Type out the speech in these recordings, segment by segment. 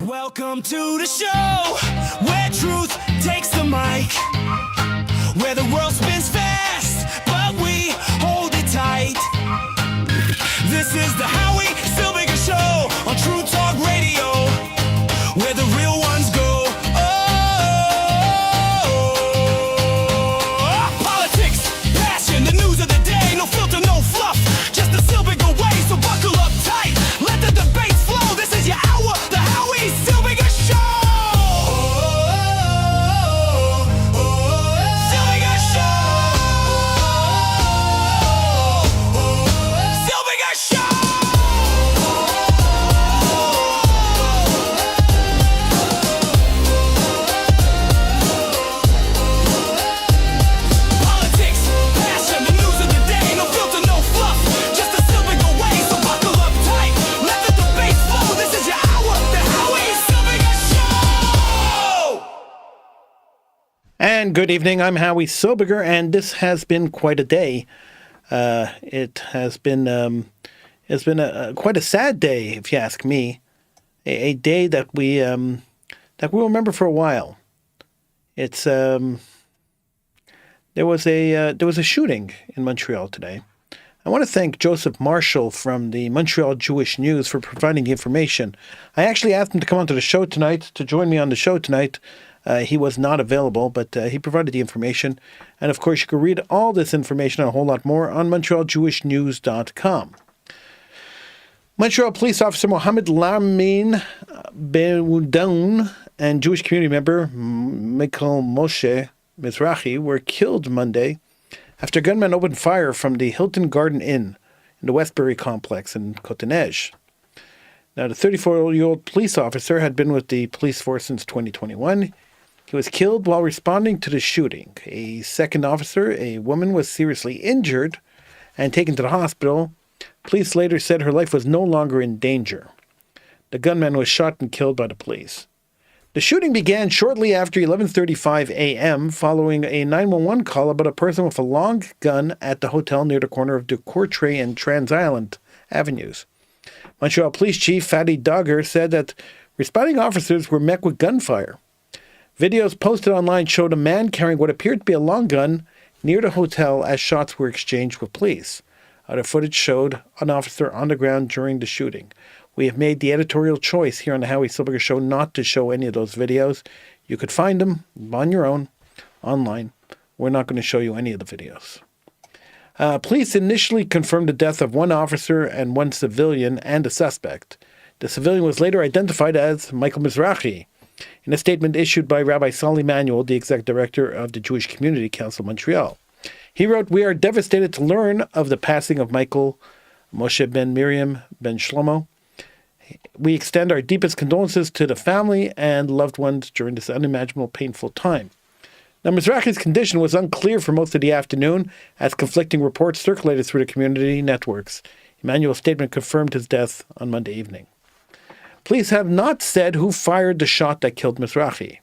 Welcome to the show where truth takes the mic, where the world spins fast, but we hold it tight. This is the Howie Silbiger Show on True Talk Radio, where the real ones go. Politics, passion, the news of the day, no filter, no fluff, just the Silbiger way, so buckle up tight, let the debates flow. This is your hour, the Howie Silbiger Show. Silbiger Show. Silbiger Show. Politics, passion, the news of the day, no filter, no fluff, just the Silbiger way, so buckle up tight, let the debates flow. This is your hour, the Howie Silbiger Show. And good evening, I'm Howie Silbiger, and this has been quite a day. It has been quite a sad day, if you ask me. A day that we'll remember for a while. It's there was a shooting in Montreal today. I want to thank Joseph Marshall from the Montreal Jewish News for providing the information. I actually asked him to come onto the show tonight, to join me on the show tonight. He was not available, but he provided the information. And of course, you can read all this information and a whole lot more on MontrealJewishNews.com. Montreal police officer Mohammed Lamin Benoudon and Jewish community member Michael Moshe Mizrahi were killed Monday after gunmen opened fire from the Hilton Garden Inn in the Westbury complex in Côte-Neige. Now, the 34-year-old police officer had been with the police force since 2021. He was killed while responding to the shooting. A second officer, a woman, was seriously injured and taken to the hospital. Police later said her life was no longer in danger. The gunman was shot and killed by the police. The shooting began shortly after 11:35 a.m. following a 911 call about a person with a long gun at the hotel near the corner of De Courtrai and Trans Island Avenues. Montreal Police Chief Fadi Dogger said that responding officers were met with gunfire. Videos posted online showed a man carrying what appeared to be a long gun near the hotel as shots were exchanged with police. Other footage showed an officer on the ground during the shooting. We have made the editorial choice here on the Howie Silbiger Show not to show any of those videos. You could find them on your own, online. We're not going to show you any of the videos. Police initially confirmed the death of one officer and one civilian and a suspect. The civilian was later identified as Michael Mizrahi. In a statement issued by Rabbi Sali Manuel, the executive director of the Jewish Community Council of Montreal, he wrote, "We are devastated to learn of the passing of Michael Moshe ben Miriam ben Shlomo. We extend our deepest condolences to the family and loved ones during this unimaginable, painful time." Now, Mizrahi's condition was unclear for most of the afternoon as conflicting reports circulated through the community networks. Emmanuel's statement confirmed his death on Monday evening. Police have not said who fired the shot that killed Mizrahi.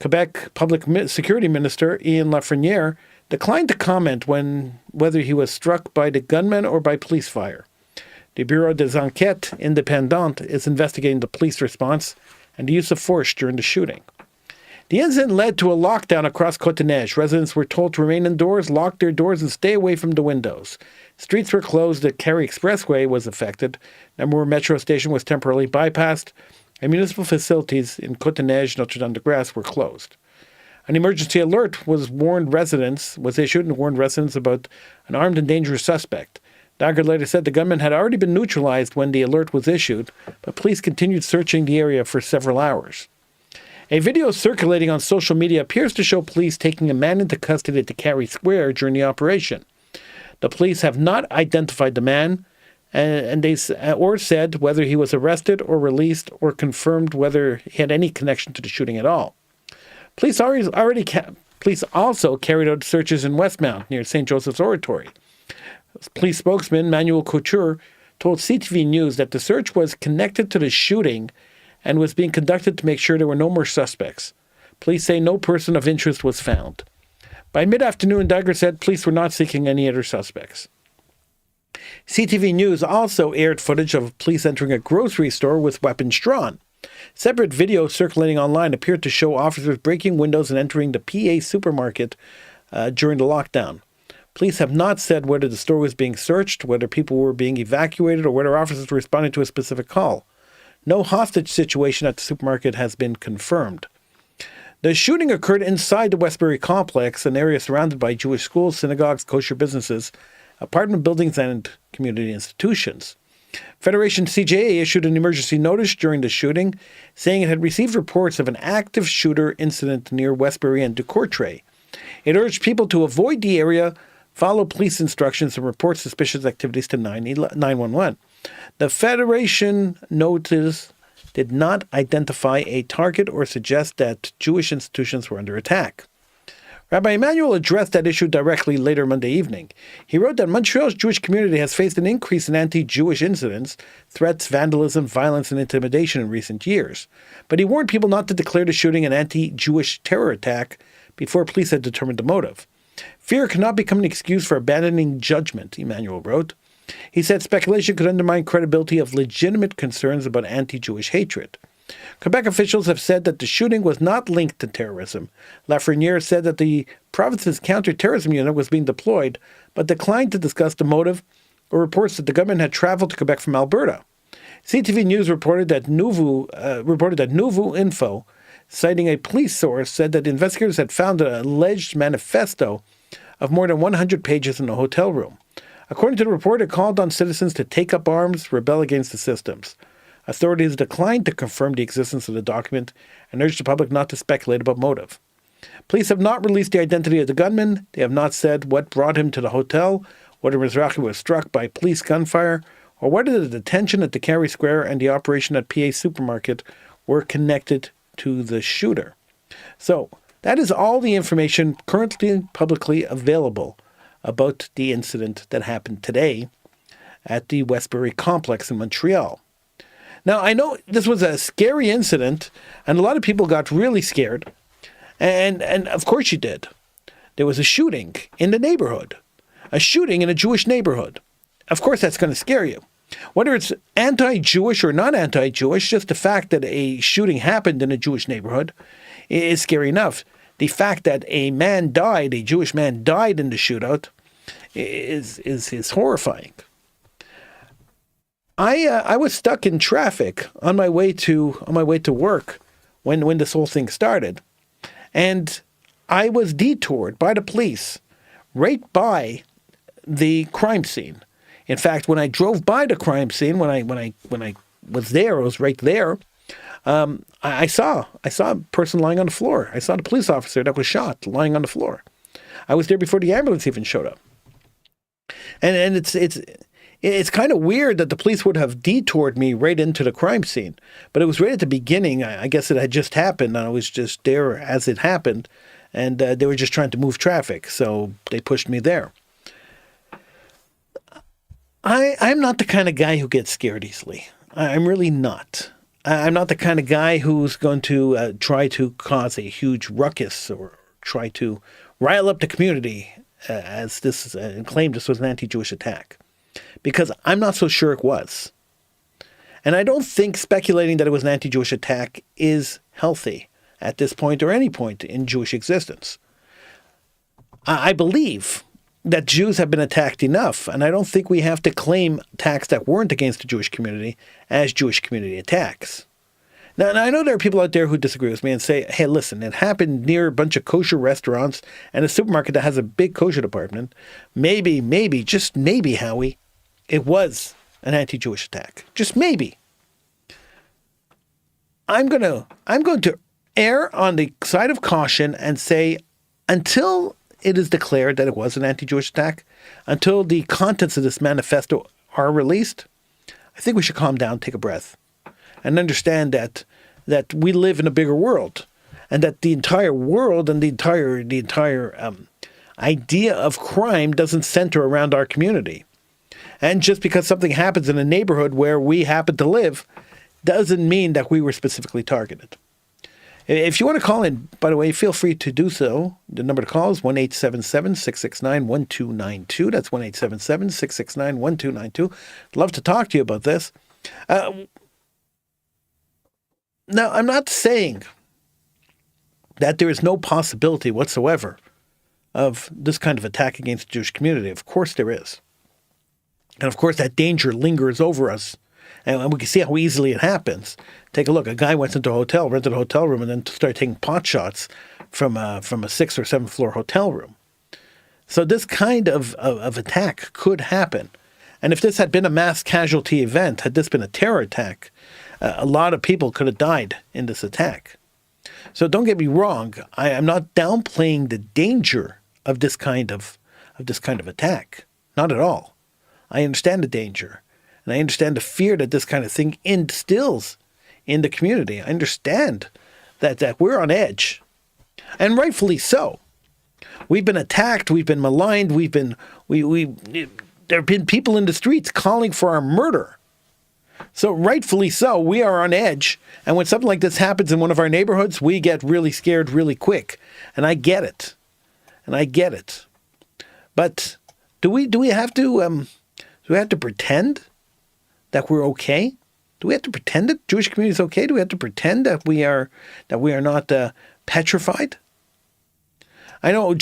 Quebec Public Security Minister Ian Lafreniere declined to comment whether he was struck by the gunman or by police fire. The Bureau des Enquêtes Indépendantes is investigating the police response and the use of force during the shooting. The incident led to a lockdown across Côte-Neige. Residents were told to remain indoors, lock their doors, and stay away from the windows. Streets were closed. The Carrie Expressway was affected. Namur Metro Station was temporarily bypassed, and municipal facilities in Côte-Neige, Notre-Dame-de-Grâce were closed. An emergency alert was issued and warned residents about an armed and dangerous suspect. Dagger later said the gunman had already been neutralized when the alert was issued, but police continued searching the area for several hours. A video circulating on social media appears to show police taking a man into custody at the Carrie Square during the operation. The police have not identified the man, or said whether he was arrested or released, or confirmed whether he had any connection to the shooting at all. Police also carried out searches in Westmount near St. Joseph's Oratory. Police spokesman Manuel Couture told CTV News that the search was connected to the shooting and was being conducted to make sure there were no more suspects. Police say no person of interest was found. By mid-afternoon, Duggar said police were not seeking any other suspects. CTV News also aired footage of police entering a grocery store with weapons drawn. Separate video circulating online appeared to show officers breaking windows and entering the PA supermarket during the lockdown. Police have not said whether the store was being searched, whether people were being evacuated, or whether officers were responding to a specific call. No hostage situation at the supermarket has been confirmed. The shooting occurred inside the Westbury complex, an area surrounded by Jewish schools, synagogues, kosher businesses, apartment buildings, and community institutions. Federation CJA issued an emergency notice during the shooting, saying it had received reports of an active shooter incident near Westbury and Decourtray. It urged people to avoid the area, follow police instructions, and report suspicious activities to 911. The Federation notice did not identify a target or suggest that Jewish institutions were under attack. Rabbi Emanuel addressed that issue directly later Monday evening. He wrote that Montreal's Jewish community has faced an increase in anti-Jewish incidents, threats, vandalism, violence, and intimidation in recent years. But he warned people not to declare the shooting an anti-Jewish terror attack before police had determined the motive. Fear cannot become an excuse for abandoning judgment, Emanuel wrote. He said speculation could undermine credibility of legitimate concerns about anti-Jewish hatred. Quebec officials have said that the shooting was not linked to terrorism. Lafreniere said that the province's counter-terrorism unit was being deployed, but declined to discuss the motive or reports that the government had traveled to Quebec from Alberta. CTV News reported that Nouveau Info, citing a police source, said that investigators had found an alleged manifesto of more than 100 pages in a hotel room. According to the report, it called on citizens to take up arms, rebel against the systems. Authorities declined to confirm the existence of the document and urged the public not to speculate about motive. Police have not released the identity of the gunman. They have not said what brought him to the hotel, whether Mizrahi was struck by police gunfire, or whether the detention at the Carey Square and the operation at PA Supermarket were connected to the shooter. So, that is all the information currently publicly available about the incident that happened today at the Westbury complex in Montreal. Now, I know this was a scary incident, and a lot of people got really scared. And of course you did. There was a shooting in the neighborhood. A shooting in a Jewish neighborhood. Of course that's going to scare you. Whether it's anti-Jewish or not anti-Jewish, just the fact that a shooting happened in a Jewish neighborhood is scary enough. The fact that a Jewish man died in the shootout is horrifying. I was stuck in traffic on my way to work when this whole thing started, and I was detoured by the police right by the crime scene. In fact, when I drove by the crime scene, when I was there, I was right there. I saw a person lying on the floor. I saw the police officer that was shot lying on the floor. I was there before the ambulance even showed up. And it's kind of weird that the police would have detoured me right into the crime scene. But it was right at the beginning. I guess it had just happened. I was just there as it happened. And they were just trying to move traffic. So they pushed me there. I'm not the kind of guy who gets scared easily. I'm really not. I'm not the kind of guy who's going to try to cause a huge ruckus or try to rile up the community as this claimed this was an anti-Jewish attack. Because I'm not so sure it was. And I don't think speculating that it was an anti-Jewish attack is healthy at this point or any point in Jewish existence. I believe that Jews have been attacked enough, and I don't think we have to claim attacks that weren't against the Jewish community as Jewish community attacks. Now, I know there are people out there who disagree with me and say, hey, listen, it happened near a bunch of kosher restaurants and a supermarket that has a big kosher department. Maybe, just maybe, Howie, it was an anti-Jewish attack. Just maybe. I'm going to err on the side of caution and say until it is declared that it was an anti-Jewish attack, until the contents of this manifesto are released, I think we should calm down, take a breath, and understand that we live in a bigger world, and that the entire world and the entire idea of crime doesn't center around our community. And just because something happens in a neighborhood where we happen to live doesn't mean that we were specifically targeted. If you want to call in, by the way, feel free to do so. The number to call is 1-877-669-1292. That's 1-877-669-1292. I'd love to talk to you about this. Now, I'm not saying that there is no possibility whatsoever of this kind of attack against the Jewish community. Of course there is. And of course that danger lingers over us. And we can see how easily it happens. Take a look. A guy went into a hotel, rented a hotel room, and then started taking pot shots from a 6th or 7th floor hotel room. So this kind of attack could happen. And if this had been a mass casualty event, had this been a terror attack, a lot of people could have died in this attack. So don't get me wrong. I am not downplaying the danger of this kind of attack. Not at all. I understand the danger. And I understand the fear that this kind of thing instills in the community. I understand that we're on edge. And rightfully so. We've been attacked. We've been maligned. There have been people in the streets calling for our murder. So rightfully so, we are on edge. And when something like this happens in one of our neighborhoods, we get really scared really quick. And I get it. But do we have to pretend that we're okay? Do we have to pretend that Jewish community is okay? Do we have to pretend that we are not petrified? I know a lot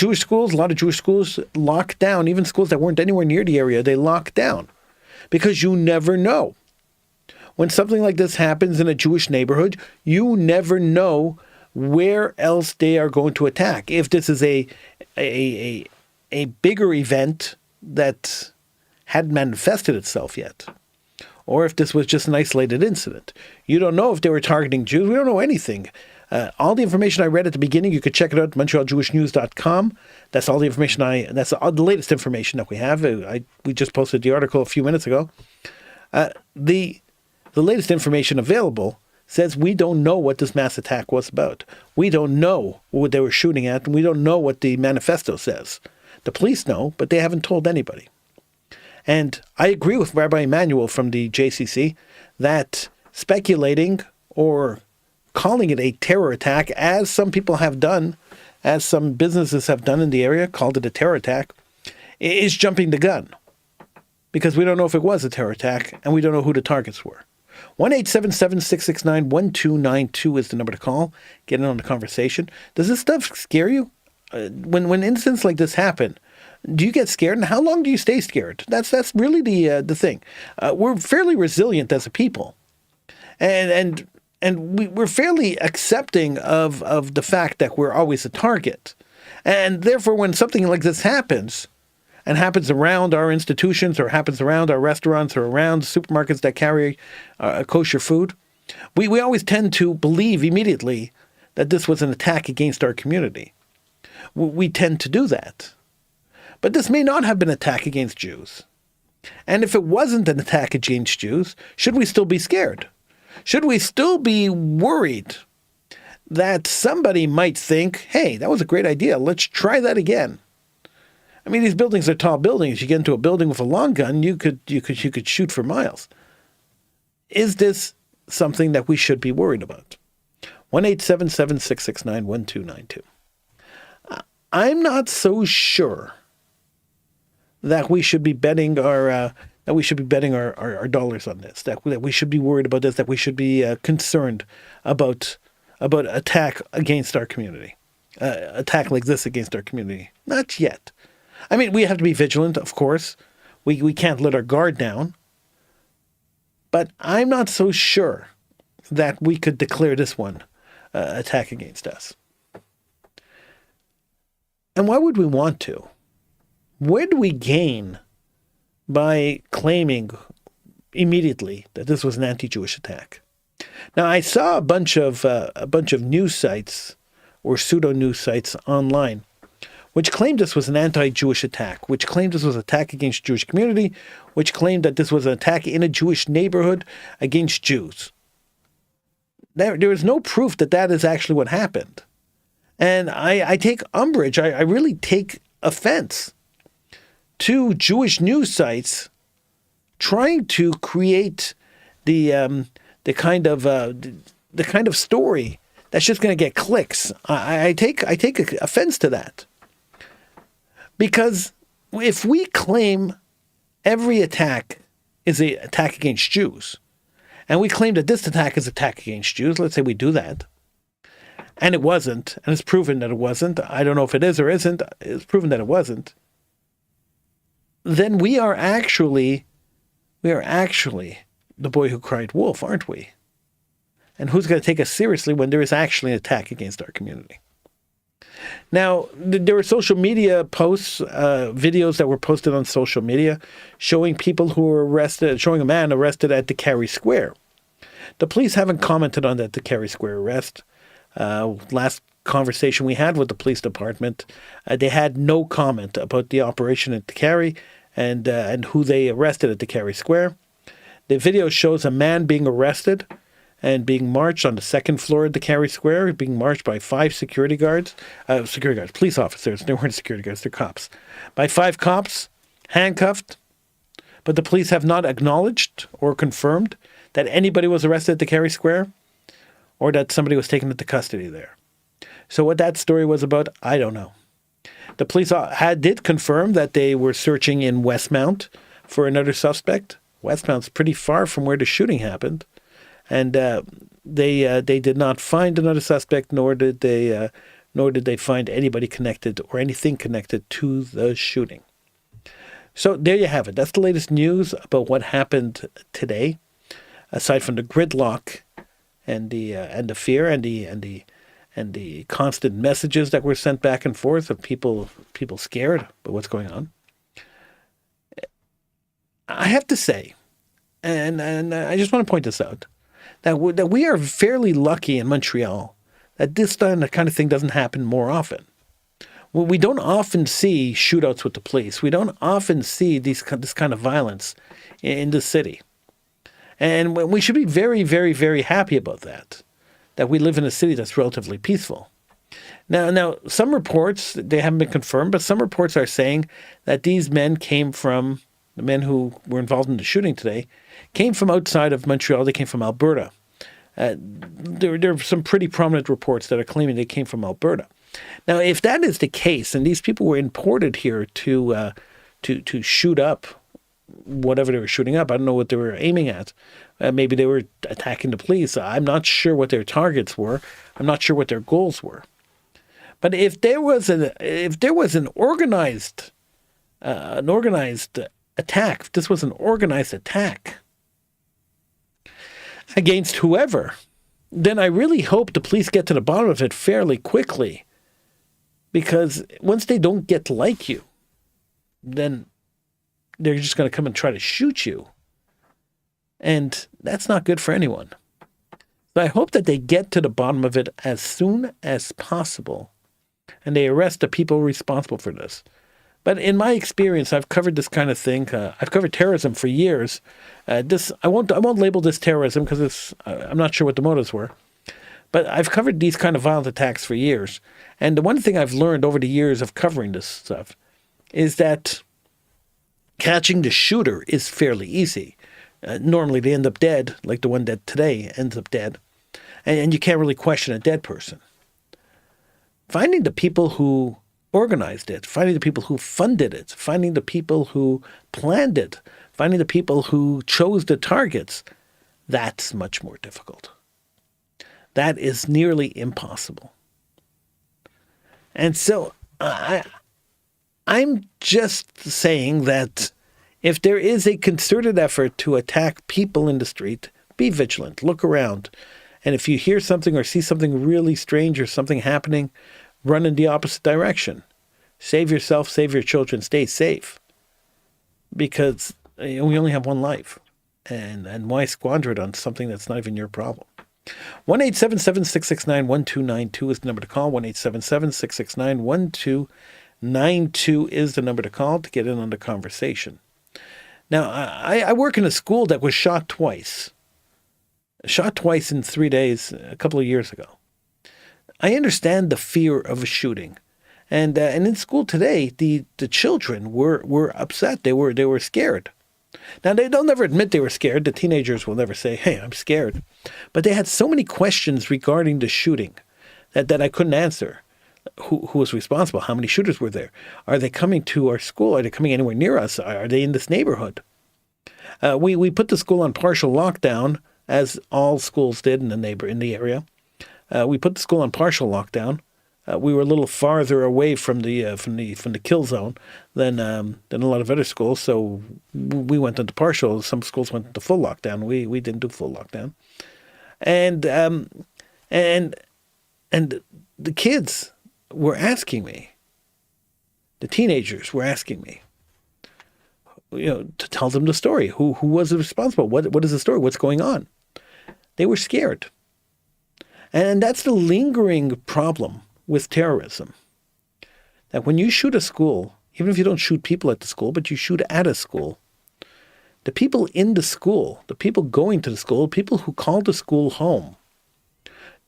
of Jewish schools locked down, even schools that weren't anywhere near the area, they locked down because you never know. When something like this happens in a Jewish neighborhood, you never know where else they are going to attack. If this is a bigger event that hadn't manifested itself yet, or if this was just an isolated incident. You don't know if they were targeting Jews. We don't know anything. All the information I read at the beginning, you could check it out at MontrealJewishNews.com. That's all the information that's the latest information that we have. We just posted the article a few minutes ago. The latest information available says we don't know what this mass attack was about. We don't know what they were shooting at, and we don't know what the manifesto says. The police know, but they haven't told anybody. And I agree with Rabbi Emanuel from the JCC that speculating or calling it a terror attack, as some people have done, as some businesses have done in the area, called it a terror attack, is jumping the gun. Because we don't know if it was a terror attack, and we don't know who the targets were. 1-877-669-1292 is the number to call. Get in on the conversation. Does this stuff scare you? When incidents like this happen, do you get scared, and how long do you stay scared? That's really the thing. We're fairly resilient as a people, and we're fairly accepting of the fact that we're always a target, and therefore when something like this happens, and happens around our institutions, or happens around our restaurants, or around supermarkets that carry kosher food, we always tend to believe immediately that this was an attack against our community. We tend to do that. But this may not have been an attack against Jews. And if it wasn't an attack against Jews, should we still be scared? Should we still be worried that somebody might think, hey, that was a great idea, let's try that again? I mean, these buildings are tall buildings. You get into a building with a long gun, you could shoot for miles. Is this something that we should be worried about? 1-877-669-1292. I'm not so sure that we should be betting our dollars on this. That we should be worried about this. That we should be concerned about attack against our community, attack like this against our community. Not yet. I mean, we have to be vigilant, of course. We can't let our guard down. But I'm not so sure that we could declare this one attack against us. And why would we want to? Where do we gain by claiming immediately that this was an anti-Jewish attack? Now, I saw a bunch of news sites or pseudo-news sites online which claimed this was an anti-Jewish attack, which claimed this was an attack against the Jewish community, which claimed that this was an attack in a Jewish neighborhood against Jews. There is no proof that that is actually what happened. And I take umbrage, I really take offense to Jewish news sites trying to create the kind of story that's just going to get clicks. I take offense to that, because if we claim every attack is an attack against Jews, and we claim that this attack is an attack against Jews, let's say we do that, and it wasn't, and it's proven that it wasn't, I don't know if it is or isn't, it's proven that it wasn't, then we are actually the boy who cried wolf, aren't we? And who's going to take us seriously when there is actually an attack against our community? Now, there were social media posts, videos that were posted on social media showing people who were arrested, showing a man arrested at the Kerry Square. The police haven't commented on that, the Kerry Square arrest. Last conversation we had with the police department, they had no comment about the operation at the Kerry and who they arrested at the Kerry Square. The video shows a man being arrested and being marched on the second floor of the Kerry Square, being marched by 5 security guards, police officers. They weren't security guards, they're cops. By 5 cops, handcuffed. But the police have not acknowledged or confirmed that anybody was arrested at the Kerry Square or that somebody was taken into custody there. So what that story was about, I don't know. The police did confirm that they were searching in Westmount for another suspect. Westmount's pretty far from where the shooting happened. And they did not find another suspect, nor did they find anybody connected or anything connected to the shooting. So there you have it. That's the latest news about what happened today. Aside from the gridlock and the fear and the constant messages that were sent back and forth of people scared about what's going on, I have to say, and I just want to point this out, that we are fairly lucky in Montreal that this kind of thing doesn't happen more often. Well, we don't often see shootouts with the police. We don't often see this kind of violence in the city. And we should be very, very, very happy about that we live in a city that's relatively peaceful. Now, some reports, they haven't been confirmed, but some reports are saying that these men the men who were involved in the shooting today, came from outside of Montreal. They came from Alberta. There are some pretty prominent reports that are claiming they came from Alberta. Now, if that is the case, and these people were imported here to shoot up whatever they were shooting up, I don't know what they were aiming at. Maybe they were attacking the police. I'm not sure what their targets were. I'm not sure what their goals were. But if there was an organized attack, if this was an organized attack against whoever, then I really hope the police get to the bottom of it fairly quickly. Because once they don't get to like you, then they're just going to come and try to shoot you. And that's not good for anyone. So I hope that they get to the bottom of it as soon as possible and they arrest the people responsible for this. But in my experience, I've covered this kind of thing. I've covered terrorism for years. I won't label this terrorism because I'm not sure what the motives were. But I've covered these kind of violent attacks for years. And the one thing I've learned over the years of covering this stuff is that catching the shooter is fairly easy. Normally they end up dead, like the one that today ends up dead. And you can't really question a dead person. Finding the people who organized it, finding the people who funded it, finding the people who planned it, finding the people who chose the targets, that's much more difficult. That is nearly impossible. And so I'm just saying that if there is a concerted effort to attack people in the street, be vigilant, look around. And if you hear something or see something really strange or something happening, run in the opposite direction. Save yourself, save your children, stay safe. Because we only have one life. And why squander it on something that's not even your problem? 1-877-669-1292 is the number to call. 1-877-669-1292 is the number to call to get in on the conversation. Now, I work in a school that was shot twice. Shot twice in 3 days a couple of years ago. I understand the fear of a shooting. And in school today, the children were upset. They were scared. Now, they'll never admit they were scared. The teenagers will never say, hey, I'm scared. But they had so many questions regarding the shooting that I couldn't answer. Who was responsible? How many shooters were there? Are they coming to our school? Are they coming anywhere near us? Are they in this neighborhood? We put the school on partial lockdown as all schools did in the area. We put the school on partial lockdown. We were a little farther away from the kill zone than a lot of other schools, so we went into partial. Some schools went into full lockdown. We didn't do full lockdown, and the kids were asking me. The teenagers were asking me, to tell them the story. Who was responsible? What is the story? What's going on? They were scared, and that's the lingering problem with terrorism. That when you shoot a school, even if you don't shoot people at the school, but you shoot at a school, the people in the school, the people going to the school, people who call the school home,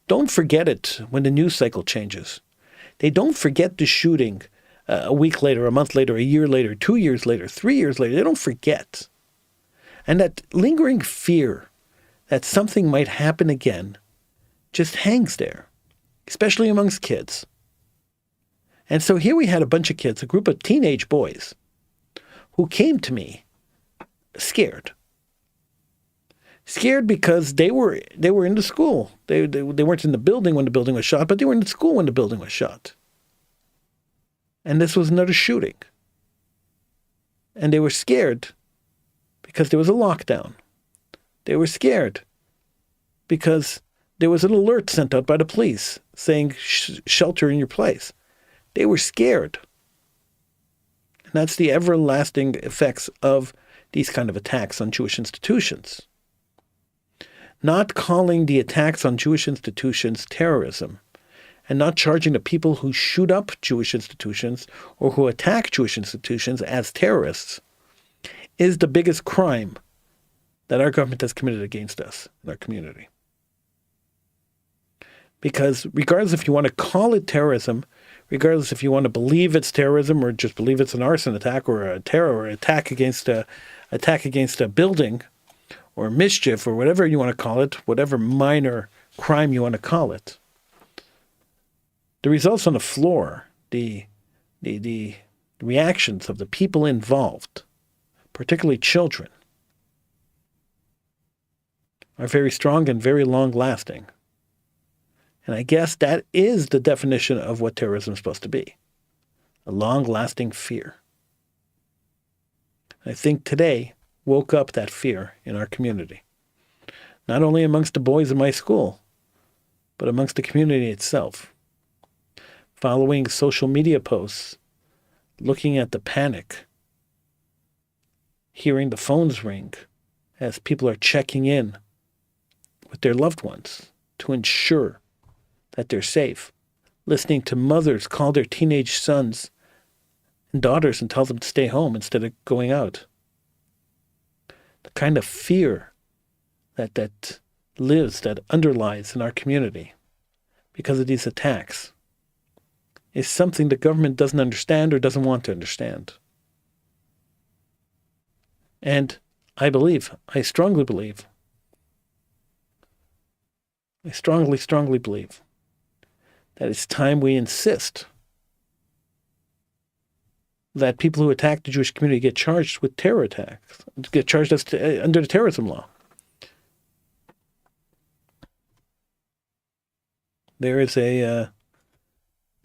don't forget it when the news cycle changes. They don't forget the shooting a week later, a month later, a year later, 2 years later, 3 years later. They don't forget. And that lingering fear that something might happen again just hangs there, especially amongst kids. And so here we had a bunch of kids, a group of teenage boys, who came to me scared. Scared because they were in the school. They weren't in the building when the building was shot, but they were in the school when the building was shot. And this was another shooting. And they were scared because there was a lockdown. They were scared because there was an alert sent out by the police saying shelter in your place. They were scared. And that's the everlasting effects of these kind of attacks on Jewish institutions. Not calling the attacks on Jewish institutions terrorism, and not charging the people who shoot up Jewish institutions or who attack Jewish institutions as terrorists is the biggest crime that our government has committed against us in our community. Because regardless if you want to call it terrorism, regardless if you want to believe it's terrorism or just believe it's an arson attack or a terror or attack against a building or mischief or whatever you want to call it, whatever minor crime you want to call it, the results on the floor, the reactions of the people involved, particularly children, are very strong and very long-lasting. And I guess that is the definition of what terrorism is supposed to be, a long-lasting fear. I think today woke up that fear in our community, not only amongst the boys in my school, but amongst the community itself. Following social media posts, looking at the panic, hearing the phones ring as people are checking in with their loved ones to ensure that they're safe, listening to mothers call their teenage sons and daughters and tell them to stay home instead of going out. The kind of fear that lives, that underlies in our community because of these attacks is something the government doesn't understand or doesn't want to understand. And I strongly believe that it's time we insist that people who attack the Jewish community get charged with terror attacks, get charged under the terrorism law. There is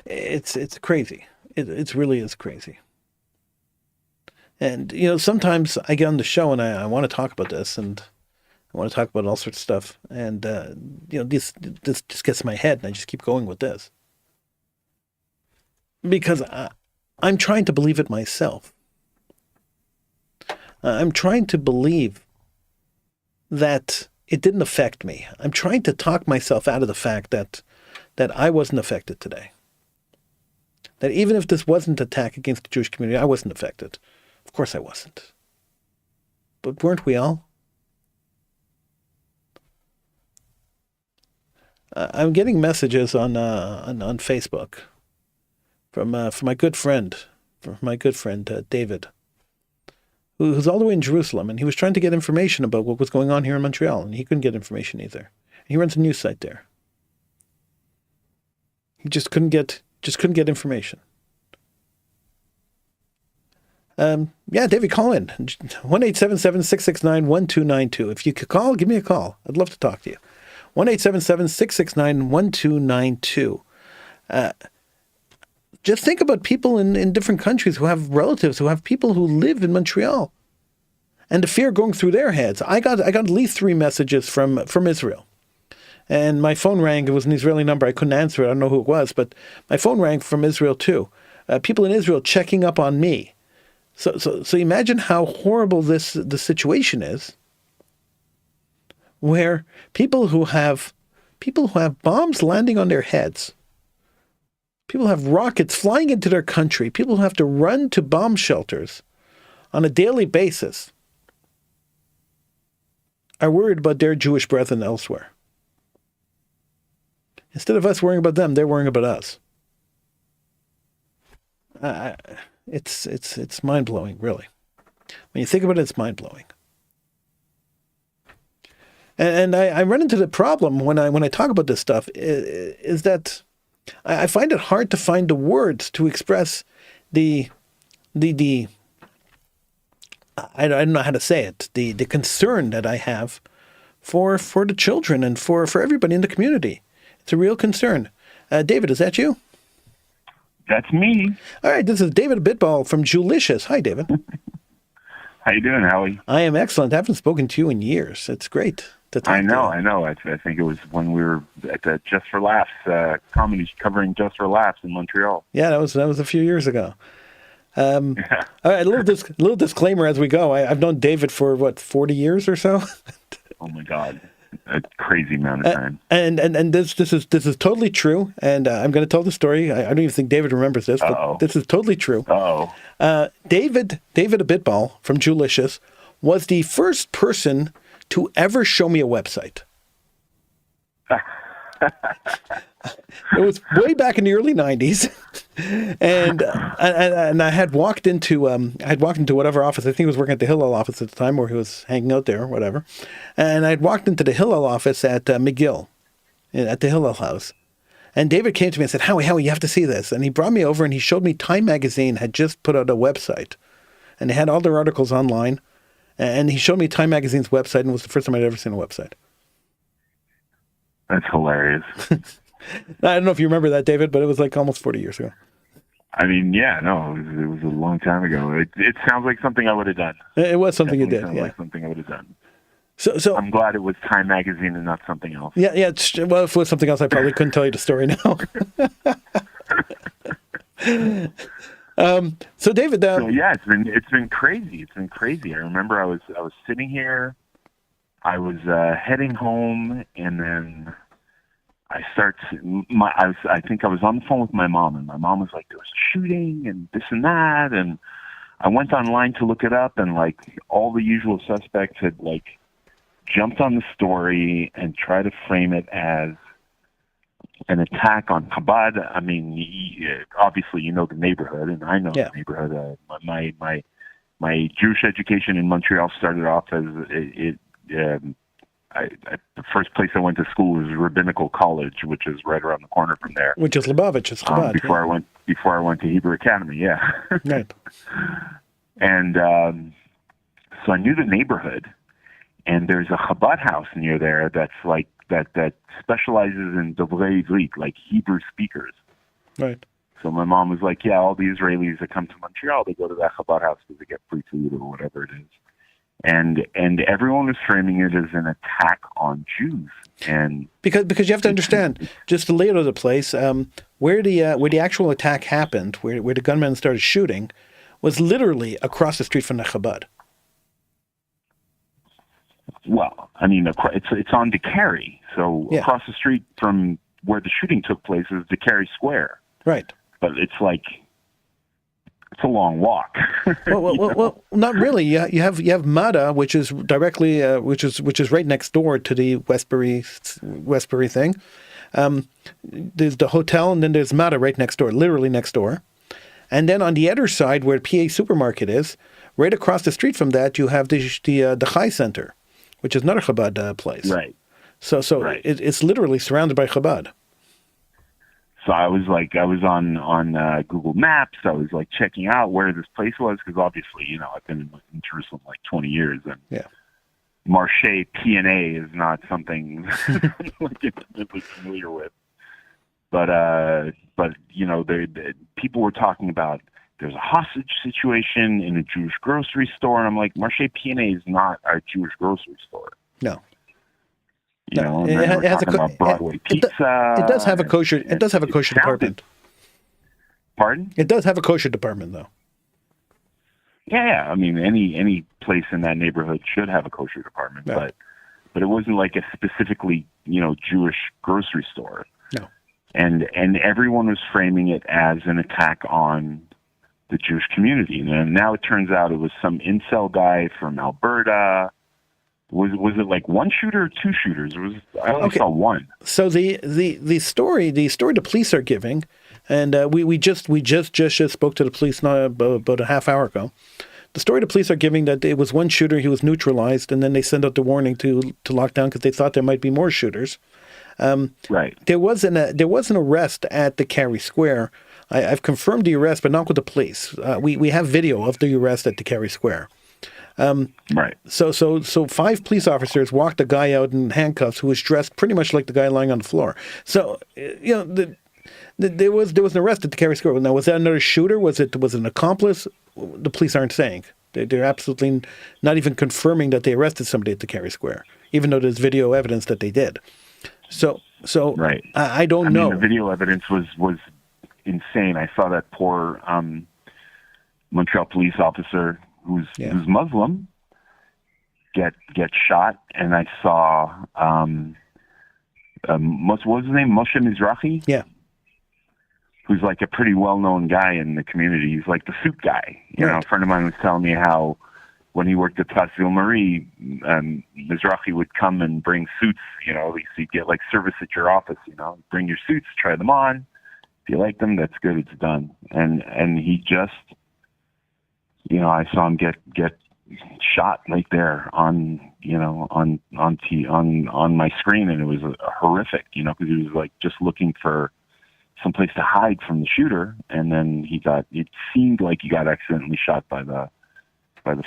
it's crazy. It really is crazy. And, sometimes I get on the show and I want to talk about this and I want to talk about all sorts of stuff. And, this just gets in my head and I just keep going with this. Because I'm trying to believe it myself. I'm trying to believe that it didn't affect me. I'm trying to talk myself out of the fact that I wasn't affected today. That even if this wasn't an attack against the Jewish community, I wasn't affected. Of course I wasn't. But weren't we all? I'm getting messages on Facebook from my good friend, David, who's all the way in Jerusalem, and he was trying to get information about what was going on here in Montreal, and he couldn't get information either. He runs a news site there. He just couldn't get information. Yeah, David, call in. 1-877-669-1292. If you could call, give me a call. I'd love to talk to you. 1-877-669-1292. Just think about people in different countries who have relatives, who have people who live in Montreal, and the fear going through their heads. I got at least 3 messages from Israel. And my phone rang. It was an Israeli number. I couldn't answer it. I don't know who it was, but my phone rang from Israel too. People in Israel checking up on me. So imagine how horrible the situation is, where people who have bombs landing on their heads, people have rockets flying into their country, people who have to run to bomb shelters on a daily basis, are worried about their Jewish brethren elsewhere. Instead of us worrying about them, they're worrying about us. It's mind-blowing, really. When you think about it, it's mind-blowing. And I run into the problem when I talk about this stuff is that I find it hard to find the words to express the I don't know how to say it, the concern that I have for the children and for everybody in the community. It's a real concern. David, is that you? That's me. All right, this is David Bitball from Jewlicious. Hi, David. How you doing, Howie? I am excellent. I haven't spoken to you in years. It's great to talk I know. to I think it was when we were at the Just for Laughs comedy covering Just for Laughs in Montreal. Yeah, that was a few years ago. All right, a little disclaimer as we go. I've known David for 40 years or so. Oh my God, a crazy amount of time. And this is totally true. And I'm going to tell the story. I don't even think David remembers this, but this is totally true. David Bitball from Jewlicious was the first person to ever show me a website. It was way back in the early 90s, and I had walked into whatever office. I think he was working at the Hillel office at the time, or he was hanging out there, or whatever. And I'd walked into the Hillel office at McGill, at the Hillel house. And David came to me and said, Howie, you have to see this. And he brought me over and he showed me Time Magazine had just put out a website, and they had all their articles online. And he showed me Time Magazine's website, and it was the first time I'd ever seen a website. That's hilarious. I don't know if you remember that, David, but it was like almost 40 years ago. I mean, yeah, no, it was a long time ago. It sounds like something I would have done. It was something you did, sounds yeah. like something I would have done. So I'm glad it was Time Magazine and not something else. Yeah. Well, if it was something else, I probably couldn't tell you the story now. So David, yeah, it's been crazy. It's been crazy. I remember I was sitting here, I was heading home, and then I think I was on the phone with my mom, and my mom was like, there was a shooting and this and that, and I went online to look it up, and like all the usual suspects had like jumped on the story and tried to frame it as an attack on Chabad. I mean, obviously you know the neighborhood, and I know the neighborhood. My Jewish education in Montreal started off as the first place I went to school was Rabbinical College, which is right around the corner from there. Which is Lubavitch's Chabad. Before I went to Hebrew Academy, yeah. Right. And so I knew the neighborhood, and there's a Chabad house near there that's like that specializes in Dovrei Ivrit, like Hebrew speakers. Right. So my mom was like, yeah, all the Israelis that come to Montreal, they go to that Chabad house because they get free food or whatever it is. And everyone was framing it as an attack on Jews, and because you have to understand, just the layout of the place, where the actual attack happened, where the gunmen started shooting, was literally across the street from the Chabad. Well, I mean, it's on DeCarry, so across the street from where the shooting took place is DeCarry Square. Right. But it's like, it's a long walk. well, not really. You have Mada, which is directly, which is right next door to the Westbury thing. There's the hotel, and then there's Mada right next door, literally next door. And then on the other side, where PA Supermarket is, right across the street from that, you have the Chai Center, which is another Chabad place. Right. So right. It's literally surrounded by Chabad. So I was on Google Maps. I was like checking out where this place was because obviously, I've been in Jerusalem like 20 years, and Yeah. Marché P&A is not something like I'm really familiar with. But people were talking about there's a hostage situation in a Jewish grocery store, and I'm like, Marché P&A is not a Jewish grocery store. No. And then we're talking about Broadway pizza. It does have a kosher. It does have a kosher department. Pardon? It does have a kosher department, though. Yeah. I mean, any place in that neighborhood should have a kosher department, Right. but it wasn't like a specifically Jewish grocery store. No. And everyone was framing it as an attack on the Jewish community. And now it turns out it was some incel guy from Alberta. Was it like one shooter or two shooters? I only saw one. So the story the police are giving, and we just spoke to the police now about a half hour ago. The story the police are giving that it was one shooter, he was neutralized, and then they sent out the warning to lock down because they thought there might be more shooters. Right. There was an arrest at the Kerry Square. I've confirmed the arrest, but not with the police. We have video of the arrest at the Kerry Square. Right. So 5 police officers walked a guy out in handcuffs who was dressed pretty much like the guy lying on the floor. So there was an arrest at the Kerry Square. Now, was that another shooter? Was it an accomplice? The police aren't saying. They're absolutely not even confirming that they arrested somebody at the Kerry Square, even though there's video evidence that they did. So right. I don't know. The video evidence was insane. I saw that poor Montreal police officer who's Muslim get shot, and I saw what was his name? Moshe Mizrahi? Yeah. Who's like a pretty well-known guy in the community. He's like the suit guy. A friend of mine was telling me how when he worked at Place Ville Marie, Mizrahi would come and bring suits, so you'd get like service at your office, bring your suits, try them on. If you like them, that's good, it's done. And he just, I saw him get shot right there on my screen, and it was horrific, because he was like just looking for someplace to hide from the shooter, and then it seemed like he got accidentally shot by the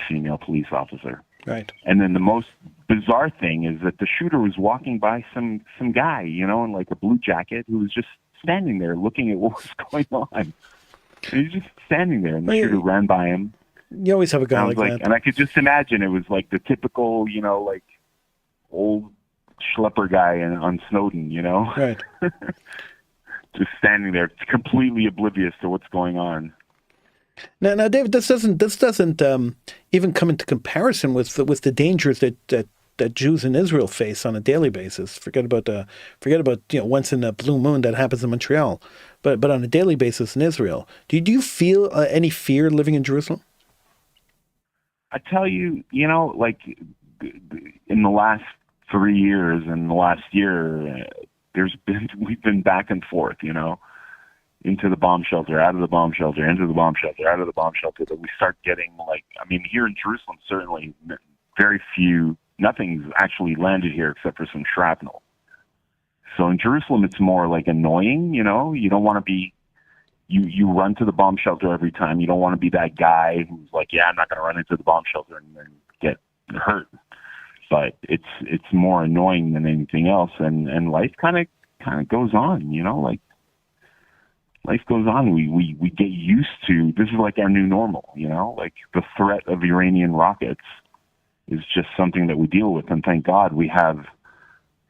female police officer. Right. And then the most bizarre thing is that the shooter was walking by some guy, in like a blue jacket, who was just standing there looking at what was going on. And he's just standing there, and the shooter ran by him. You always have a guy like that. And I could just imagine it was like the typical, like old schlepper guy on Snowden, Right. Just standing there, completely oblivious to what's going on. Now, David, this doesn't even come into comparison with the dangers that Jews in Israel face on a daily basis. Forget about once in a blue moon that happens in Montreal, but on a daily basis in Israel. Do you feel any fear living in Jerusalem? I tell you, like in the last 3 years and the last year, we've been back and forth, into the bomb shelter, out of the bomb shelter, into the bomb shelter, out of the bomb shelter, that we start getting here in Jerusalem, certainly nothing's actually landed here except for some shrapnel. So in Jerusalem, it's more like annoying, you don't want to be, you run to the bomb shelter every time. You don't want to be that guy who's like, I'm not going to run into the bomb shelter and then get hurt. But it's more annoying than anything else, and life kind of goes on, like life goes on. We get used to, this is like our new normal, like the threat of Iranian rockets is just something that we deal with, and thank God we have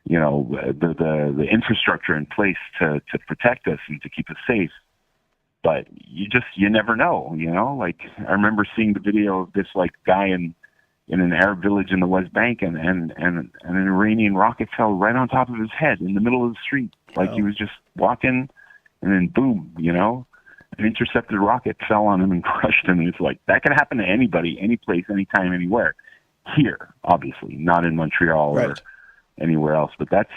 the infrastructure in place to protect us and to keep us safe. But you never know, like I remember seeing the video of this like guy in an Arab village in the West Bank, and an Iranian rocket fell right on top of his head in the middle of the street. Like he was just walking, and then boom, an intercepted rocket fell on him and crushed him. And it's like, that could happen to anybody, any place, anytime, anywhere. Here, obviously, not in Montreal or anywhere else. But that's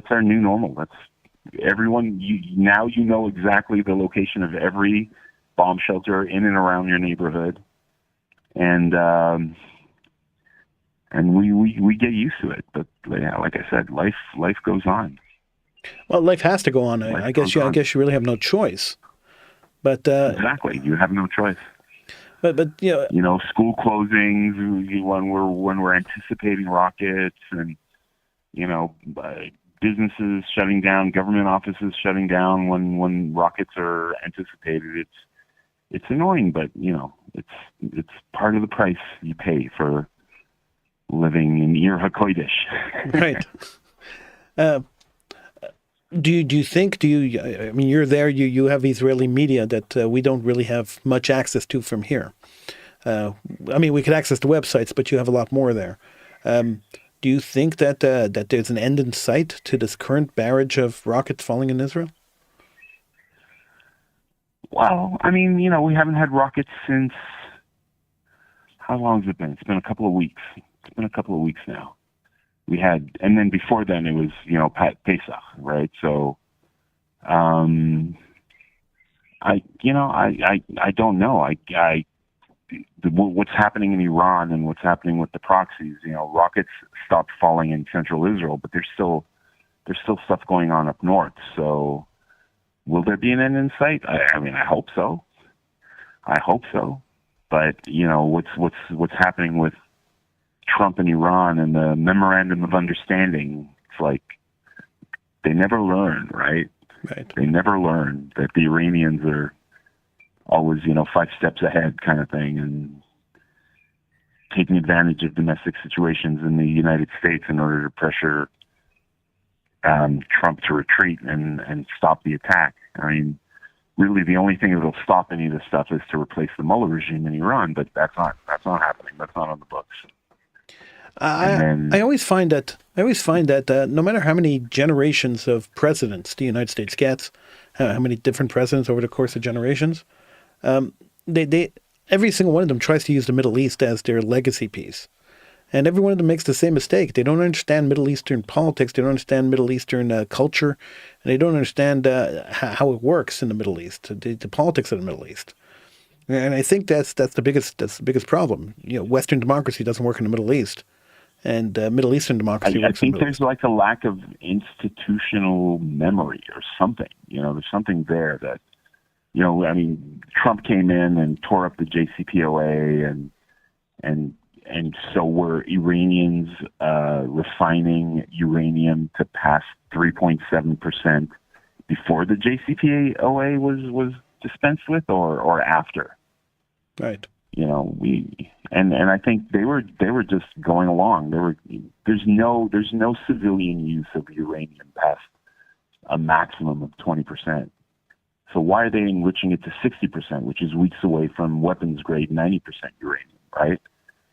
our new normal. That's everyone. Now you know exactly the location of every bomb shelter in and around your neighborhood, and we get used to it. But yeah, like I said, life goes on. Well, life has to go on. Life I guess goes on. you really have no choice. But Exactly. You have no choice. but School closings when we're anticipating rockets, and businesses shutting down, government offices shutting down when rockets are anticipated. It's annoying, but it's part of the price you pay for living in Ir HaKodesh. right. Do you think? I mean, you're there. You have Israeli media that we don't really have much access to from here. I mean, we could access the websites, but you have a lot more there. Do you think that there's an end in sight to this current barrage of rockets falling in Israel? Well, I mean, we haven't had rockets since, how long has it been? It's been a couple of weeks. It's been a couple of weeks now. We had, and then before then it was, Pesach, right? So, I don't know. What's happening in Iran and what's happening with the proxies, rockets stopped falling in central Israel, but there's still stuff going on up north. So will there be an end in sight? I mean, I hope so. But, what's happening with Trump and Iran and the memorandum of understanding, it's like they never learn, right? Right. They never learn that the Iranians are always, 5 steps ahead kind of thing, and taking advantage of domestic situations in the United States in order to pressure Trump to retreat and stop the attack. I mean, really the only thing that will stop any of this stuff is to replace the Mullah regime in Iran, but that's not happening. That's not on the books. I always find that no matter how many generations of presidents the United States gets, how many different presidents over the course of generations, they every single one of them tries to use the Middle East as their legacy piece, and every one of them makes the same mistake. They don't understand Middle Eastern politics. They don't understand Middle Eastern culture, and they don't understand how it works in the Middle East, the politics of the Middle East. And I think that's the biggest problem. Western democracy doesn't work in the Middle East. And Middle Eastern democracy. I think there's like a lack of institutional memory or something. There's something there that, I mean, Trump came in and tore up the JCPOA, and so were Iranians refining uranium to past 3.7% before the JCPOA was dispensed with, or after. Right. And I think they were just going along. There's no civilian use of uranium past a maximum of 20%. So why are they enriching it to 60%, which is weeks away from weapons grade 90% uranium, right?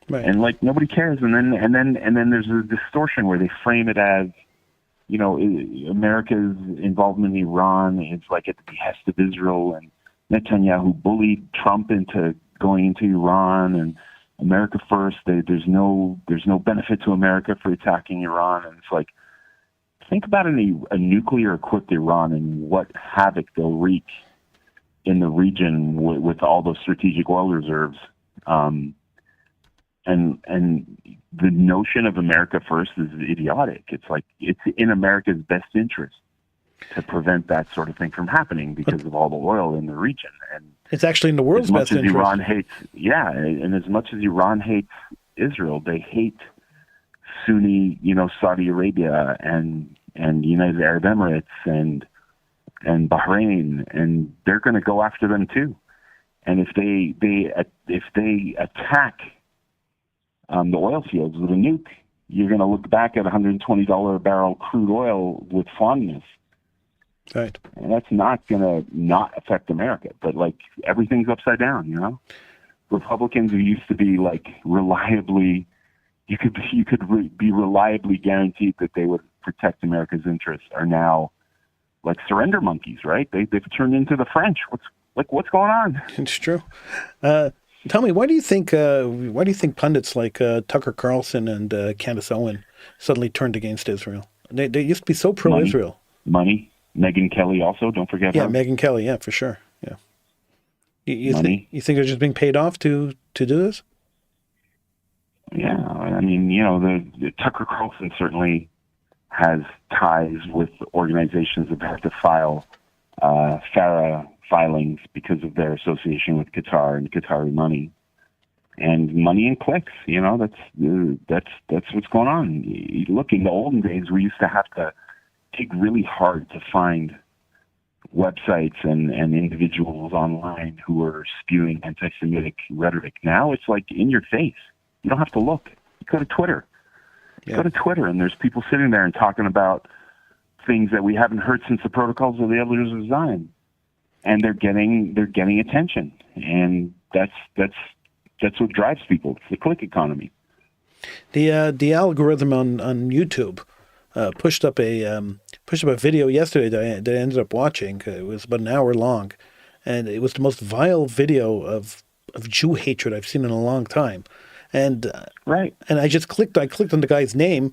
Right. And like nobody cares. And then there's a distortion where they frame it as, America's involvement in Iran is like at the behest of Israel, and Netanyahu bullied Trump into going into Iran, and America first. There's no benefit to America for attacking Iran. And it's like, think about a nuclear-equipped Iran and what havoc they'll wreak in the region with all those strategic oil reserves. And the notion of America first is idiotic. It's like it's in America's best interest to prevent that sort of thing from happening because of all the oil in the region. And it's actually in the world's best interest. And as much as Iran hates Israel, they hate Sunni, Saudi Arabia and United Arab Emirates and Bahrain, and they're going to go after them too. And if they attack the oil fields with a nuke, you're going to look back at $120 a barrel crude oil with fondness. Right. And that's not going to not affect America. But like everything's upside down, Republicans who used to be like reliably, you could be reliably guaranteed that they would protect America's interests, are now like surrender monkeys, right? They've turned into the French. What's going on? It's true. Tell me, why do you think pundits like Tucker Carlson and Candace Owen suddenly turned against Israel? They used to be so pro-Israel. Money. Megyn Kelly also, don't forget her. Yeah, Megyn Kelly, yeah, for sure. Yeah. You think they're just being paid off to do this? Yeah, I mean, the Tucker Carlson certainly has ties with organizations that have to file FARA filings because of their association with Qatar and Qatari money. And money and clicks, that's what's going on. Look, in the olden days, we used to have to dig really hard to find websites and individuals online who were spewing anti-Semitic rhetoric. Now it's like in your face. You don't have to look. You go to Twitter. Yeah. Go to Twitter, and there's people sitting there and talking about things that we haven't heard since the Protocols of the Elders of Zion, and they're getting attention, and that's what drives people. It's the click economy. The algorithm on YouTube pushed up a video yesterday that I ended up watching. It was about an hour long, and it was the most vile video of Jew hatred I've seen in a long time. And right. And I clicked on the guy's name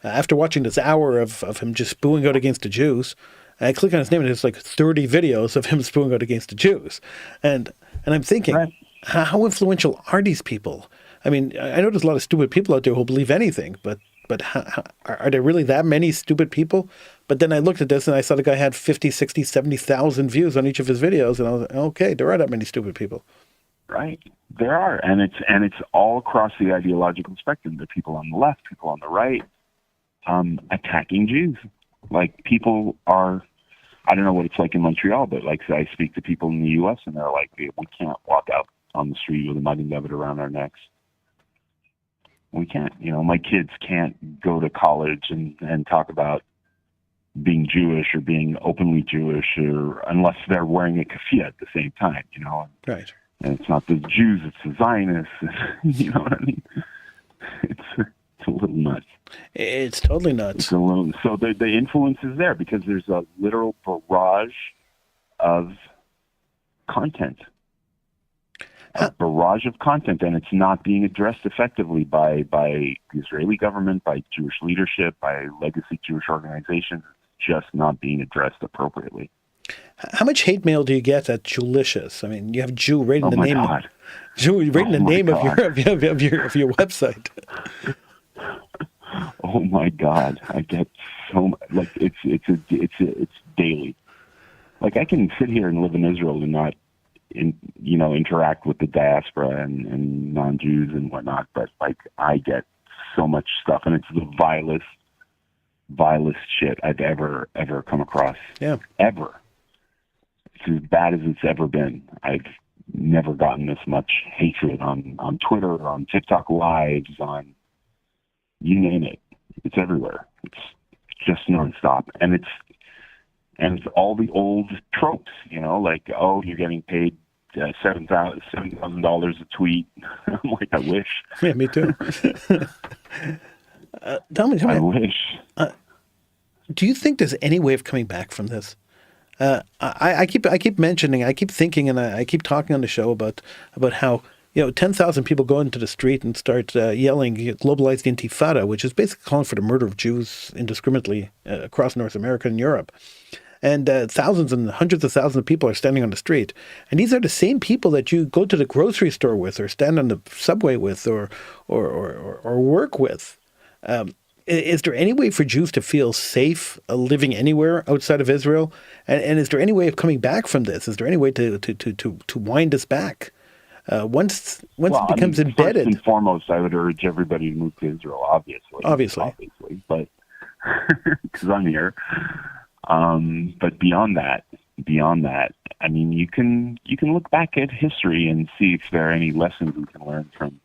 after watching this hour of him just spewing out against the Jews. I click on his name, and it's like 30 videos of him spewing out against the Jews. And I'm thinking, right. How influential are these people? I mean, I know there's a lot of stupid people out there who believe anything, but are there really that many stupid people? But then I looked at this, and I saw the guy had 50, 60, 70,000 views on each of his videos, and I was like, okay, there are that many stupid people. Right. There are, and it's all across the ideological spectrum. There are people on the left, people on the right, attacking Jews. Like, people are, I don't know what it's like in Montreal, but like, I speak to people in the U.S. and they're like, we can't walk out on the street with a mud and debit around our necks. We can't. My kids can't go to college and talk about being Jewish or being openly Jewish, or unless they're wearing a keffiyeh at the same time. Right. And it's not the Jews, it's the Zionists. You know what I mean? It's a little nuts. It's totally nuts. It's a little, so the influence is there because there's a literal barrage of content. A barrage of content, and it's not being addressed effectively by the Israeli government, by Jewish leadership, by legacy Jewish organizations. It's just not being addressed appropriately. How much hate mail do you get at Jewlicious? I mean, you have Jew right in the name. God. Jew right in the name of your website. Oh my God! I get so much. Like it's daily. Like, I can sit here and live in Israel and not, interact with the diaspora and non-Jews and whatnot. But like, I get so much stuff, and it's the vilest shit I've ever come across. Yeah. Ever. It's as bad as it's ever been. I've never gotten this much hatred on Twitter, on TikTok lives, on you name it. It's everywhere. It's just nonstop, and it's all the old tropes. Like, oh, you're getting paid $7,000 a tweet. I'm like, I wish. Yeah, me too. Tell me. I wish. Do you think there's any way of coming back from this? I keep mentioning, I keep thinking, and I keep talking on the show about how 10,000 people go into the street and start yelling "globalized intifada," which is basically calling for the murder of Jews indiscriminately across North America and Europe. And thousands and hundreds of thousands of people are standing on the street. And these are the same people that you go to the grocery store with, or stand on the subway with, or work with. Is there any way for Jews to feel safe living anywhere outside of Israel? And is there any way of coming back from this? Is there any way to wind us back? Once it becomes embedded. First and foremost, I would urge everybody to move to Israel, obviously, but because I'm here. But beyond that, I mean, you can look back at history and see if there are any lessons we can learn from,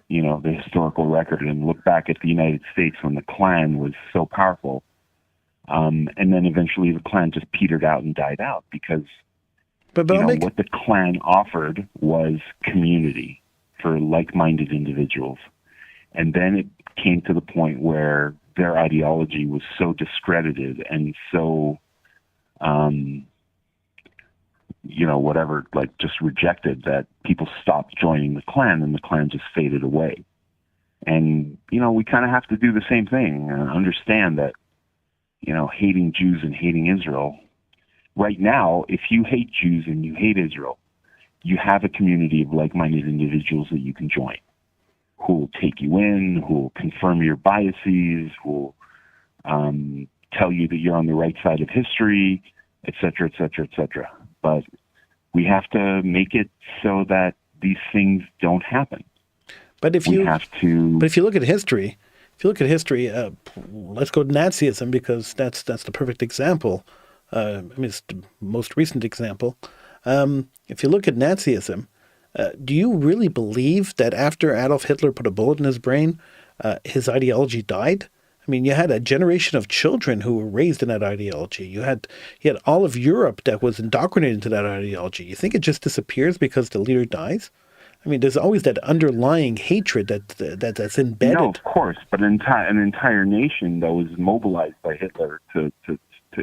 the historical record, and look back at the United States when the Klan was so powerful. And then eventually the Klan just petered out and died out because what the Klan offered was community for like-minded individuals. And then it came to the point where their ideology was so discredited and so, just rejected that people stopped joining the Klan, and the Klan just faded away. And, we kind of have to do the same thing and understand that, hating Jews and hating Israel. Right now, if you hate Jews and you hate Israel, you have a community of like-minded individuals that you can join, who will take you in, who will confirm your biases, who will tell you that you're on the right side of history, et cetera, et cetera, et cetera. But we have to make it so that these things don't happen. But if We you have to. But if you look at history, let's go to Nazism because that's the perfect example. I mean, it's the most recent example. If you look at Nazism, do you really believe that after Adolf Hitler put a bullet in his brain, his ideology died? I mean, you had a generation of children who were raised in that ideology. You had all of Europe that was indoctrinated into that ideology. You think it just disappears because the leader dies? I mean, there's always that underlying hatred that's embedded. No, of course, but an entire nation that was mobilized by Hitler to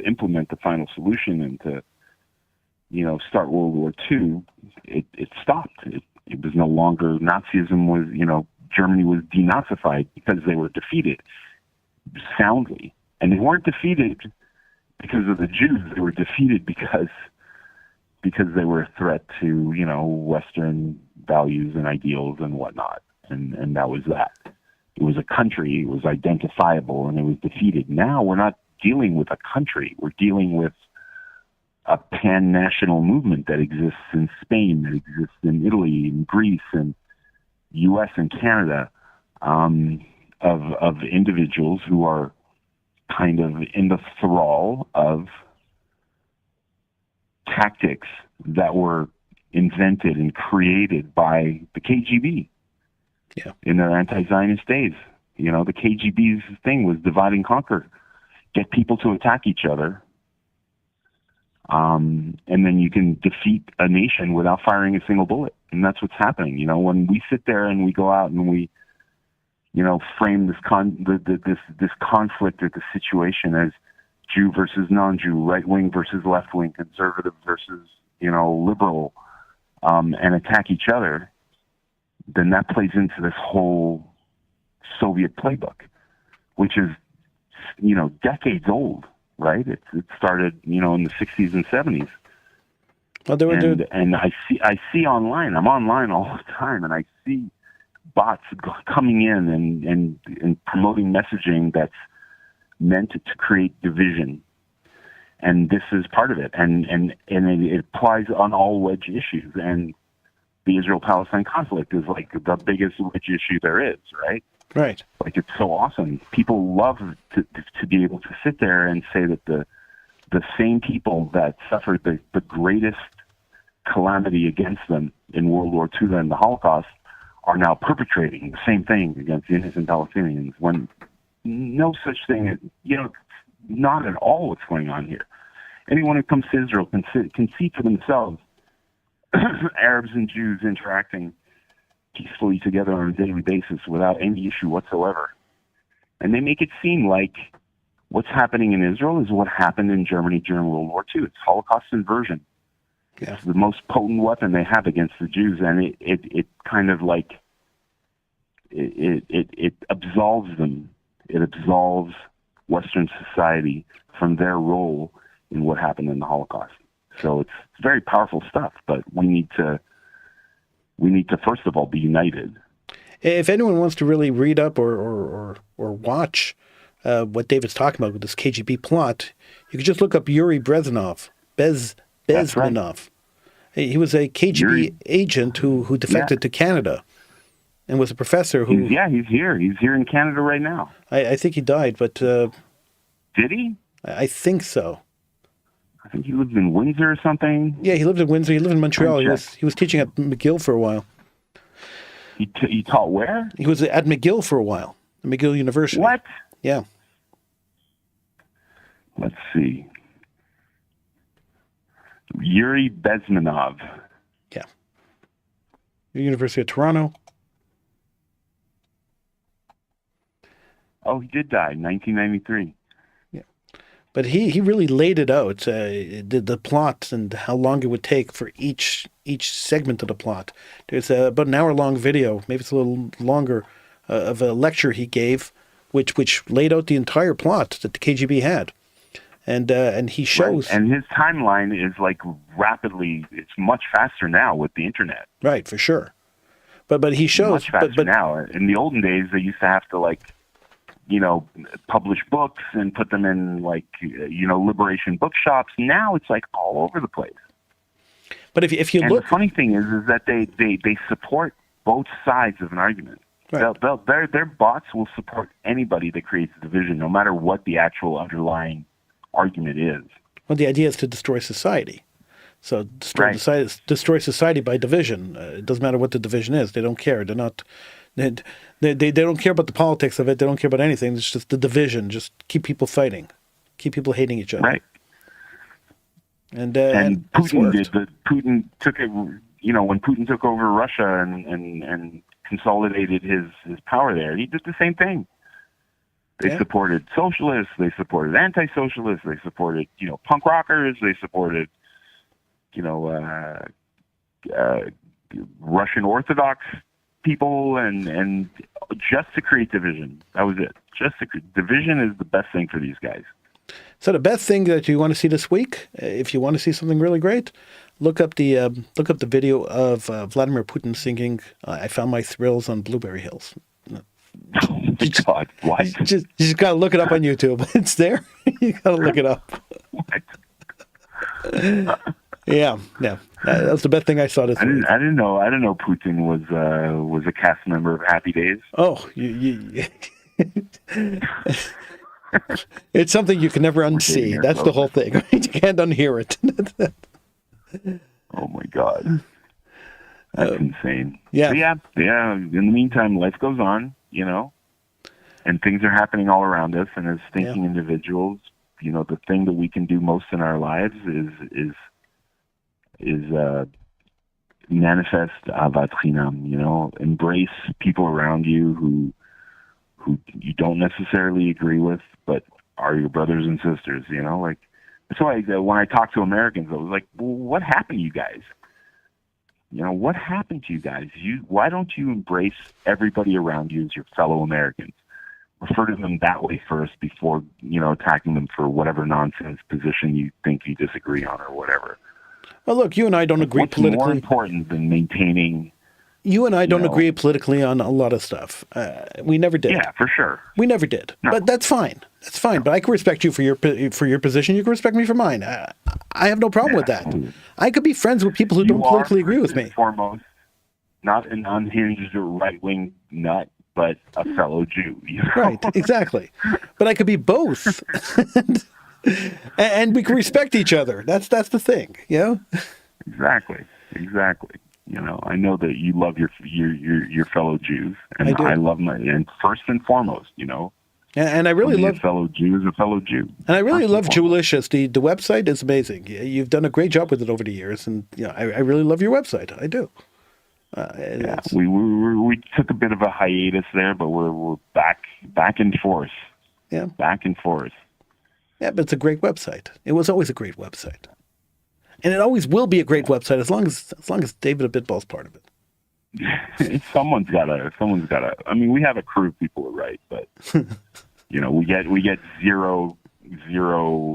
implement the final solution and to, start World War II, it stopped. It was no longer Nazism was, Germany was denazified because they were defeated soundly. And they weren't defeated because of the Jews. They were defeated because they were a threat to, Western values and ideals and whatnot. And that was that. It was a country, it was identifiable, and it was defeated. Now we're not dealing with a country. We're dealing with a pan-national movement that exists in Spain, that exists in Italy, in Greece, and U.S. and Canada, of individuals who are kind of in the thrall of tactics that were invented and created by the KGB in their anti-Zionist days. The KGB's thing was divide and conquer, get people to attack each other, and then you can defeat a nation without firing a single bullet. And that's what's happening. When we sit there and we go out and we, frame this this conflict or the situation as Jew versus non-Jew, right wing versus left wing, conservative versus liberal, and attack each other, then that plays into this whole Soviet playbook, which is decades old, right? It started in the 60s and 70s. Well, and I see online. I'm online all the time, and I see bots coming in and promoting messaging that's meant to create division. And this is part of it. And it applies on all wedge issues. And the Israel-Palestine conflict is like the biggest wedge issue there is, right? Right. Like, it's so awesome. People love to be able to sit there and say that the same people that suffered the greatest calamity against them in World War II and the Holocaust are now perpetrating the same thing against the innocent Palestinians, when no such thing is, not at all what's going on here. Anyone who comes to Israel can see for themselves Arabs and Jews interacting peacefully together on a daily basis without any issue whatsoever. And they make it seem like what's happening in Israel is what happened in Germany during World War II. It's Holocaust inversion. Yeah. It's the most potent weapon they have against the Jews, and it kind of like it absolves them. It absolves Western society from their role in what happened in the Holocaust. So it's very powerful stuff, but we need to first of all be united. If anyone wants to really read up or watch what David's talking about with this KGB plot, you could just look up Yuri Bezmenov. Bezmenov. Right. He was a KGB agent who defected to Canada and was a professor who... He's here. He's here in Canada right now. I think he died, but... Did he? I think so. I think he lived in Windsor or something. Yeah, he lived in Windsor. He lived in Montreal. He was teaching at McGill for a while. He taught where? He was at McGill for a while, McGill University. What? Yeah. Let's see. Yuri Bezmenov. Yeah. University of Toronto. Oh, he did die in 1993. Yeah. But he really laid it out, the plot and how long it would take for each segment of the plot. There's about an hour-long video, maybe it's a little longer, of a lecture he gave, which laid out the entire plot that the KGB had. And he shows... Right. And his timeline is like rapidly, it's much faster now with the internet. Right, for sure. But he shows... Much faster now. In the olden days, they used to have to publish books and put them in like, liberation bookshops. Now it's like all over the place. But if you And look, the funny thing is that they support both sides of an argument. right. Their bots will support anybody that creates division, no matter what the actual underlying argument is. Well, the idea is to destroy society. So Right. destroy society by division. It doesn't matter what the division is. They don't care. They're not. They don't care about the politics of it. They don't care about anything. It's just the division. Just keep people fighting, keep people hating each other. Right. And And it's Putin worked. Putin took it. When Putin took over Russia and consolidated his power there, he did the same thing. They Yeah. supported socialists. They supported anti-socialists. They supported punk rockers. They supported Russian Orthodox people, and just to create division. That was it. Division is the best thing for these guys. So the best thing that you want to see this week, if you want to see something really great, look up the video of Vladimir Putin singing "I Found My Thrills on Blueberry Hills." Oh my God! What? You just gotta look it up on YouTube. It's there. You gotta look it up. What? Yeah. That was the best thing I saw this I week. didn't know Putin was a cast member of Happy Days. Oh, you it's something you can never unsee. That's the whole thing. Right? You can't unhear it. Oh my God, that's insane. yeah. But yeah. In the meantime, life goes on, and things are happening all around us. And as thinking individuals, the thing that we can do most in our lives is manifest avat chinam. Embrace people around you who you don't necessarily agree with, but are your brothers and sisters. Like that's why when I talk to Americans, I was like, well, what happened to you guys? What happened to you guys? Why don't you embrace everybody around you as your fellow Americans? Refer to them that way first before, attacking them for whatever nonsense position you think you disagree on or whatever. Well, look, you and I don't agree What's politically. more important than maintaining? You and I don't agree politically on a lot of stuff. We never did. Yeah, for sure. We never did. No. But that's fine. That's fine. But I can respect you for your position. You can respect me for mine. I have no problem with that. I could be friends with people who don't politically agree with me. Foremost, not an unhinged right-wing nut, but a fellow Jew. Right, exactly. But I could be both, and we can respect each other. That's the thing, Exactly. I know that you love your fellow Jews, and I do. I love and first and foremost, And I really love a fellow Jew is a fellow Jew. And I really First love and foremost. Jewlicious. The website is amazing. You've done a great job with it over the years, and I really love your website. I do. Yeah, we took a bit of a hiatus there, but we're back in force. Yeah. Back in force. Yeah, but it's a great website. It was always a great website, and it always will be a great website as long as David Abitball's part of it. Someone's gotta. I mean, we have a crew of people who write, but we get zero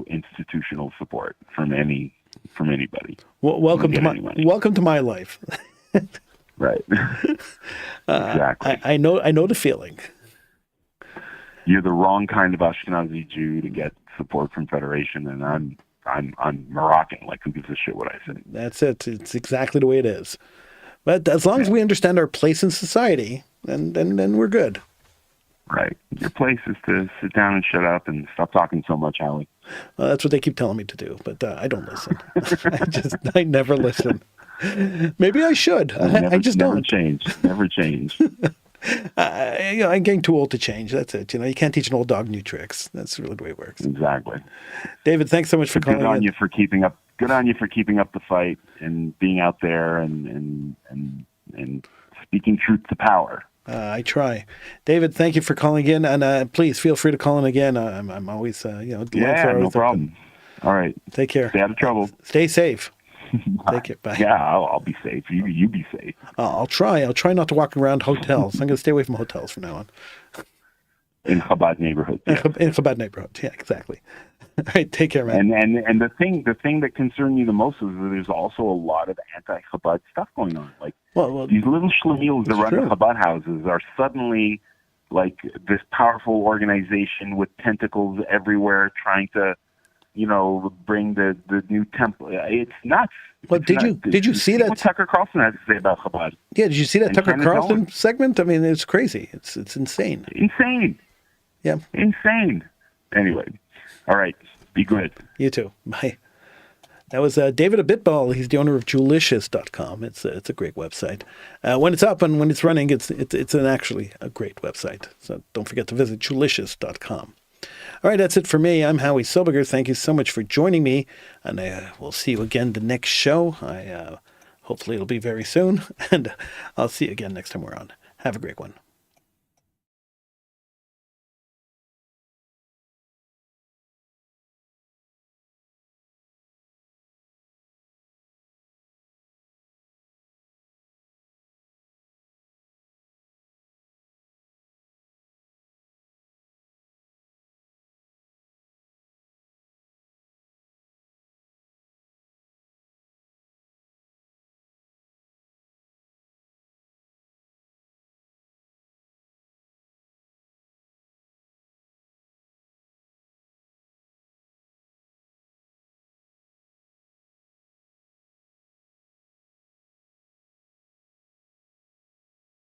institutional support from anybody. Well, welcome to my life. Right. Exactly. I know the feeling. You're the wrong kind of Ashkenazi Jew to get support from Federation, and I'm Moroccan. Like, who gives a shit what I say? That's it. It's exactly the way it is. But as long as we understand our place in society, then we're good. Right. Your place is to sit down and shut up and stop talking so much, Howie. Well, that's what they keep telling me to do, but I don't listen. I never listen. Maybe I should. I just never don't. Never change. I'm getting too old to change. That's it. You can't teach an old dog new tricks. That's really the way it works. Exactly. David, thanks so much for calling. Good on you for keeping up. Good on you for keeping up the fight and being out there and speaking truth to power. I try. David, thank you for calling in, and please feel free to call in again. I'm always, Yeah, no problem. All right. Take care. Stay out of trouble. Stay safe. Take care. Bye. Yeah, I'll be safe. You be safe. I'll try. I'll try not to walk around hotels. I'm going to stay away from hotels from now on. In Chabad neighborhood. Yeah. In Chabad neighborhood. Yeah, exactly. All right. Take care, man. And the thing that concerned me the most is that there's also a lot of anti-Chabad stuff going on. Like, Well, these little schlemiels that run true. Chabad houses are suddenly like this powerful organization with tentacles everywhere trying to, bring the new temple. It's nuts. Well, It's did you see that? What Tucker Carlson has to say about Chabad? Yeah, did you see that And Tucker Ken is Carlson going. segment? I mean, it's crazy. It's insane. Insane. Yeah. Insane. Anyway, all right. Be good. You too. Bye. That was David Abitbol. He's the owner of Julicious.com. It's a great website. When it's up and when it's running, it's actually a great website. So don't forget to visit Julicious.com. All right, that's it for me. I'm Howie Silbiger. Thank you so much for joining me, and we'll see you again the next show. Hopefully it'll be very soon, and I'll see you again next time we're on. Have a great one.